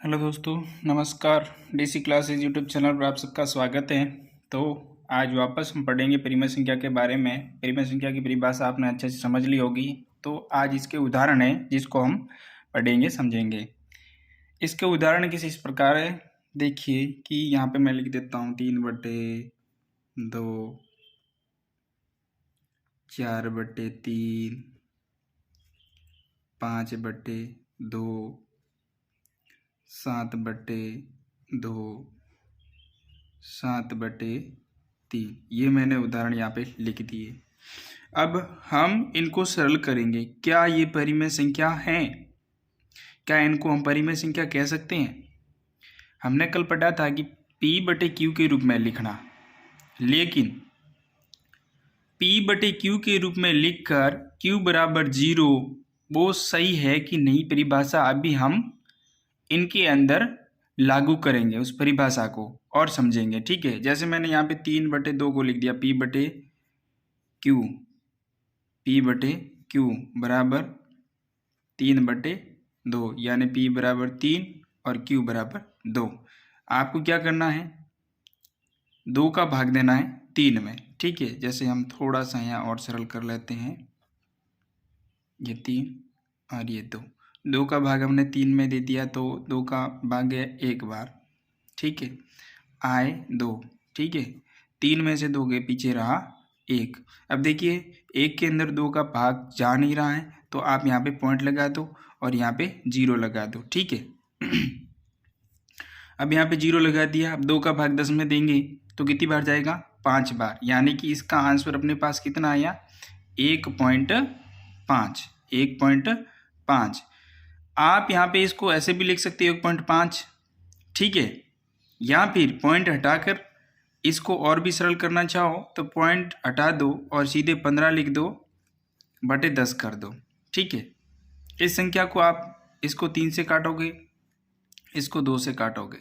Hello दोस्तों, नमस्कार। DC classes YouTube channel पर आप सबका स्वागत है। तो आज वापस हम पढ़ेंगे परिमेय संख्या के बारे में। परिमेय संख्या की परिभाषा आपने अच्छे से समझ ली होगी। तो आज इसके उदाहरण हैं जिसको हम पढ़ेंगे, समझेंगे। इसके उदाहरण किस इस प्रकार है, देखिए कि यहाँ पे मैं लिख देता हूँ 3/2, 4/3, 5/2, 7/2, 7/3। ये मैंने उदाहरण यहाँ पे लिख दिए। अब हम इनको सरल करेंगे। क्या ये परिमेय संख्या हैं? क्या इनको हम परिमेय संख्या कह सकते हैं? हमने कल पढ़ा था कि P/Q के रूप में लिखना, लेकिन P/Q के रूप में लिखकर Q बराबर 0 वो सही है कि नहीं, परिभाषा अभी हम इनके अंदर लागू करेंगे उस परिभाषा को और समझेंगे। ठीक है, जैसे मैंने यहाँ पे 3/2 को लिख दिया P/Q बराबर 3/2, यानी P बराबर 3 और Q बराबर 2। आपको क्या करना है, 2 का भाग देना है 3 में। ठीक है, जैसे हम थोड़ा सा यहाँ और सरल कर लेते हैं। ये 3 और ये 2 का भाग हमने 3 में दे दिया, तो 2 का भाग गया एक बार। ठीक है, आए 2। ठीक है, 3 में से 2 के पीछे रहा 1। अब देखिए 1 के अंदर 2 का भाग जा नहीं रहा है, तो आप यहाँ पे पॉइंट लगा दो और यहाँ पे 0 लगा दो। ठीक है, अब यहाँ पे 0 लगा दिया। अब 2 का भाग 10 में देंगे तो कितनी बार जाएगा? 5 बार, यानी कि इसका आंसर अपने पास कितना आया? 1.5। 1.5। आप यहाँ पे इसको ऐसे भी लिख सकते हो 1.5। ठीक है, या फिर पॉइंट हटाकर इसको और भी सरल करना चाहो तो पॉइंट हटा दो और सीधे 15 लिख दो बटे 10 कर दो। ठीक है, इस संख्या को आप इसको 3 से काटोगे, इसको 2 से काटोगे,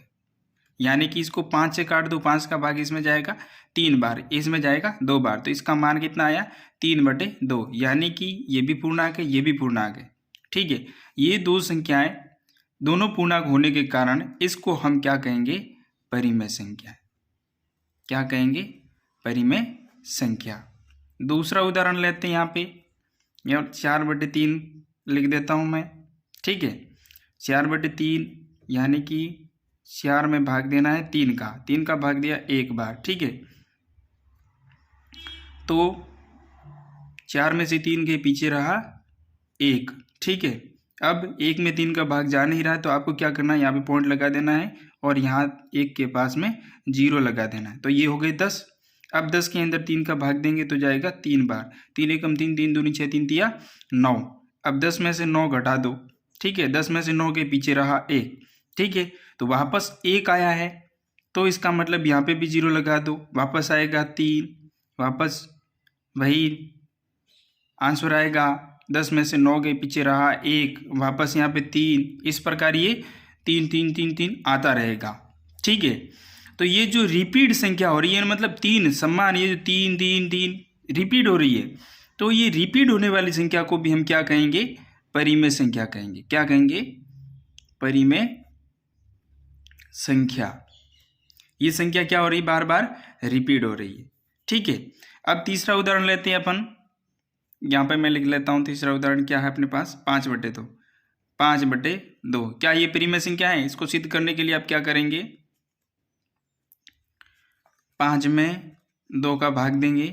यानी कि इसको 5 से काट दो। 5 का भाग इसमें जाएगा 3 बार, इसमें जाएगा 2 बार, तो इसका मान कितना आया? 3/2, यानी कि ये भी पूर्णांक है, ये भी पूर्णांक है। ठीक है, ये दो संख्याएं दोनों पूर्णांक होने के कारण इसको हम क्या कहेंगे? परिमेय संख्या। क्या कहेंगे? परिमेय संख्या। दूसरा उदाहरण लेते हैं। यहाँ पे 4/3 लिख देता हूं मैं। ठीक है, 4/3 यानी कि 4 में भाग देना है 3 का। 3 का भाग दिया एक बार। ठीक है, तो 4 में से 3 के पीछे रहा 1। ठीक है, अब 1 में 3 का भाग जा नहीं रहा है, तो आपको क्या करना है? यहाँ पे पॉइंट लगा देना है और यहाँ 1 के पास में 0 लगा देना है। तो ये हो गए 10। अब 10 के अंदर 3 का भाग देंगे तो जाएगा 3 बार। 3 एकम 3, 3 दूनी 6, 3 तिया 9। अब 10 में से 9 घटा दो। ठीक है, 10 में से 9 के पीछे रहा 1। ठीक है, तो वापस 1 आया है, तो इसका मतलब यहाँ पे भी 0 लगा दो, वापस आएगा 3, वापस वही आंसर आएगा। 10 में से 9 के पीछे रहा 1, वापस यहाँ पे 3। इस प्रकार ये 3 3 3 3 आता रहेगा। ठीक है, तो ये जो रिपीट संख्या हो रही है, मतलब 3 समान, ये जो 3 3 3 रिपीट हो रही है, तो ये रिपीट होने वाली संख्या को भी हम क्या कहेंगे? परिमेय संख्या कहेंगे। क्या कहेंगे? परिमेय संख्या। ये संख्या क्या हो रही है? बार बार रिपीट हो रही है। ठीक है, अब तीसरा उदाहरण लेते हैं अपन। यहाँ पे मैं लिख लेता हूँ तीसरा उदाहरण क्या है अपने पास? 5/2। 5/2 क्या ये परिमेय संख्या है? इसको सिद्ध करने के लिए आप क्या करेंगे? 5 में 2 का भाग देंगे।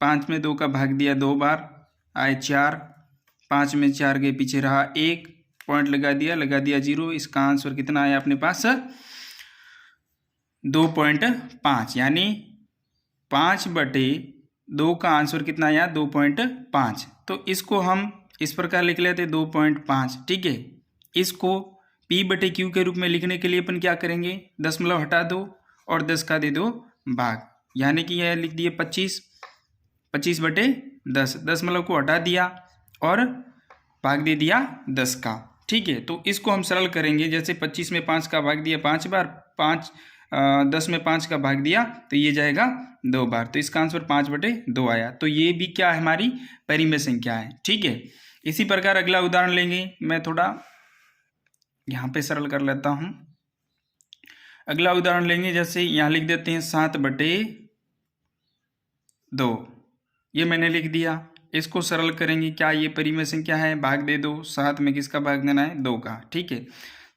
5 में 2 का भाग दिया 2 बार, आए 4। 5 में 4 के पीछे रहा 1, पॉइंट लगा दिया 0। इसका आंसर कितना आया अपने पास? 2.5, यानी 5/2 का आंसर कितना आया? 2.5। तो इसको हम इस प्रकार लिख लेते 2.5। ठीक है, इसको P/Q के रूप में लिखने के लिए अपन क्या करेंगे? दशमलव हटा दो और 10 का दे दो भाग, यानी कि यह लिख दिए 25। 25/10, दशमलव को हटा दिया और भाग दे दिया 10 का। ठीक है, तो इसको हम सरल करेंगे। जैसे 25 में 5 का भाग दिया 5 बार, 10 में 5 का भाग दिया तो ये जाएगा 2 बार, तो इसका आंसर 5/2 आया। तो ये भी क्या है? हमारी परिमेय संख्या है। ठीक है, इसी प्रकार अगला उदाहरण लेंगे। मैं थोड़ा यहाँ पे सरल कर लेता हूँ। अगला उदाहरण लेंगे, जैसे यहाँ लिख देते हैं 7/2। ये मैंने लिख दिया। इसको सरल करेंगे, क्या ये परिमेय संख्या है, भाग दे दो। 7 में किसका भाग देना है, 2 का। ठीक है,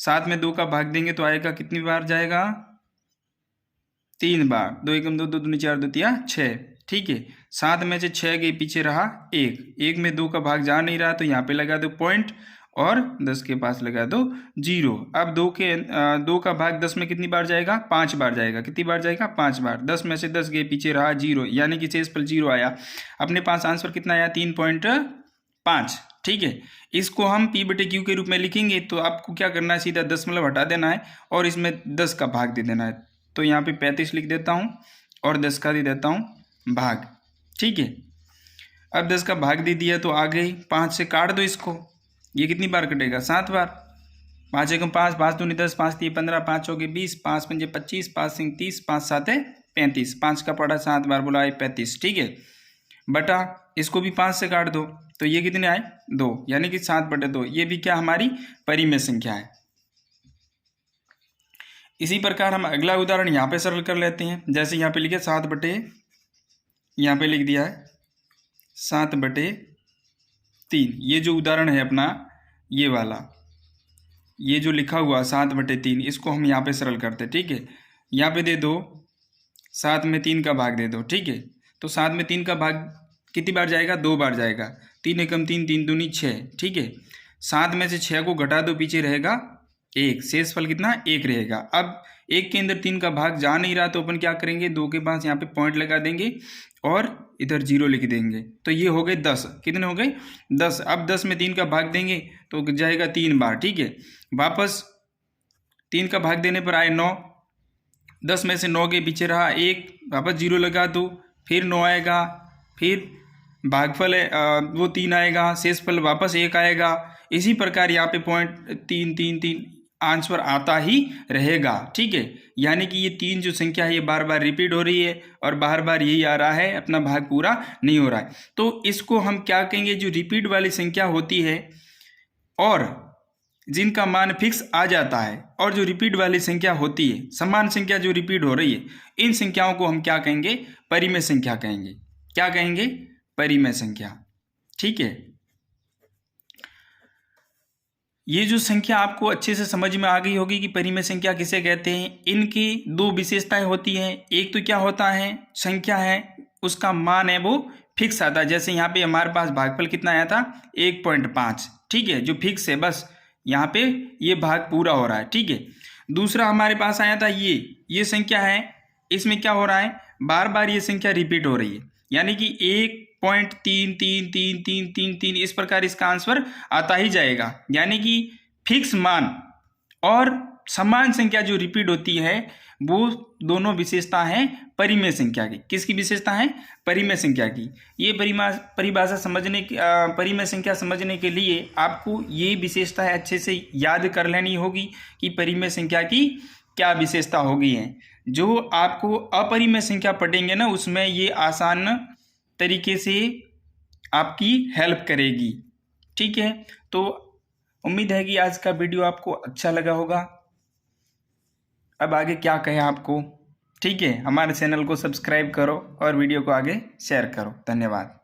7 में 2 का भाग देंगे तो आएगा कितनी बार जाएगा, 3 बार। 2 एकम 2, 2 दूनी 4, 2 तिया 6। ठीक है, 7 में से 6 के पीछे रहा 1 में 2 का भाग जा नहीं रहा तो यहाँ पे लगा दो पॉइंट और 10 के पास लगा दो 0। अब 2 का भाग 10 में कितनी बार जाएगा, 5 बार जाएगा। कितनी बार जाएगा, 5 बार। 10 में से 10 के पीछे रहा 0, यानी कि शेषफल 0 आया। अपने पास आंसर कितना आया, 3.5। ठीक है, इसको हम P/Q के रूप में लिखेंगे तो आपको क्या करना है, सीधा 10 हटा देना है और इसमें 10 का भाग दे देना है। तो यहाँ पे 35 लिख देता हूँ और 10 का दे देता हूँ भाग। ठीक है, अब 10 का भाग दे दिया तो आगे 5 से काट दो इसको। ये कितनी बार कटेगा, 7 बार। 5 एकम 5, 5 दूनी 10, 5 तीन 15, 5 चौके 20, 5 पंजे 25, 5 सिंह 30, 5 साते 35। 5 का पड़ा 7 बार, बोला 35। ठीक है, बटा इसको भी 5 से काट दो तो ये कितने आए, 2, यानी कि 7/2। ये भी क्या हमारी परिमेय संख्या है। इसी प्रकार हम अगला उदाहरण यहाँ पे सरल कर लेते हैं। जैसे यहाँ पे लिखे 7/, यहाँ पे लिख दिया है 7/3। ये जो उदाहरण है अपना, ये वाला, ये जो लिखा हुआ 7/3, इसको हम यहाँ पे सरल करते हैं। ठीक है, यहाँ पे दे दो 7 में 3 का भाग दे दो। ठीक है, तो 7 में 3 का भाग कितनी बार जाएगा, 2 बार जाएगा। 3 एकम 3, 3 दूनी 6। ठीक है, 7 में से 6 को घटा दो, पीछे रहेगा 1। शेषफल कितना, 1 रहेगा। अब 1 के अंदर 3 का भाग जा नहीं रहा तो अपन क्या करेंगे, 2 के पास यहाँ पे पॉइंट लगा देंगे और इधर 0 लिख देंगे। तो ये हो गए 10। कितने हो गए, 10। अब 10 में 3 का भाग देंगे तो जाएगा 3 बार। ठीक है, वापस 3 का भाग देने पर आए 9। 10 में से 9 के पीछे रहा 1, वापस 0 लगा दो, फिर 9 आएगा, फिर भागफल है वो 3 आएगा, शेषफल वापस 1 आएगा। इसी प्रकार यहाँ पे पॉइंट 3 3 3 आंसर आता ही रहेगा। ठीक है, यानी कि ये 3 जो संख्या है ये बार बार रिपीट हो रही है और बार बार यही आ रहा है, अपना भाग पूरा नहीं हो रहा है। तो इसको हम क्या कहेंगे, जो रिपीट वाली संख्या होती है और जिनका मान फिक्स आ जाता है, और जो रिपीट वाली संख्या होती है, समान संख्या जो रिपीट हो रही है, इन संख्याओं को हम क्या कहेंगे, परिमेय संख्या कहेंगे। क्या कहेंगे, परिमेय संख्या। ठीक है, ये जो संख्या आपको अच्छे से समझ में आ गई होगी कि परिमेय संख्या किसे कहते हैं। इनकी 2 विशेषताएं होती हैं। एक तो क्या होता है, संख्या है उसका मान है वो फिक्स आता है। जैसे यहाँ पे हमारे पास भागफल कितना आया था, 1.5। ठीक है, जो फिक्स है, बस यहाँ पे ये भाग पूरा हो रहा है। ठीक है, दूसरा हमारे पास आया था ये संख्या है, इसमें क्या हो रहा है, बार बार ये संख्या रिपीट हो रही है, यानी कि 1.33333 इस प्रकार इसका आंसर आता ही जाएगा। यानी कि फिक्स मान और समान संख्या जो रिपीट होती है वो दोनों विशेषता हैं परिमेय संख्या की। किसकी विशेषता है, परिमेय संख्या की। ये परिभाषा समझने की, परिमेय संख्या समझने के लिए आपको ये विशेषताएं अच्छे से याद कर लेनी होगी कि परिमेय संख्या की क्या विशेषता होगी है। जो आपको अपरिमेय संख्या पढ़ेंगे ना, उसमें ये आसान तरीके से आपकी हेल्प करेगी। ठीक है, तो उम्मीद है कि आज का वीडियो आपको अच्छा लगा होगा। अब आगे क्या कहें आपको। ठीक है, हमारे चैनल को सब्सक्राइब करो और वीडियो को आगे शेयर करो। धन्यवाद।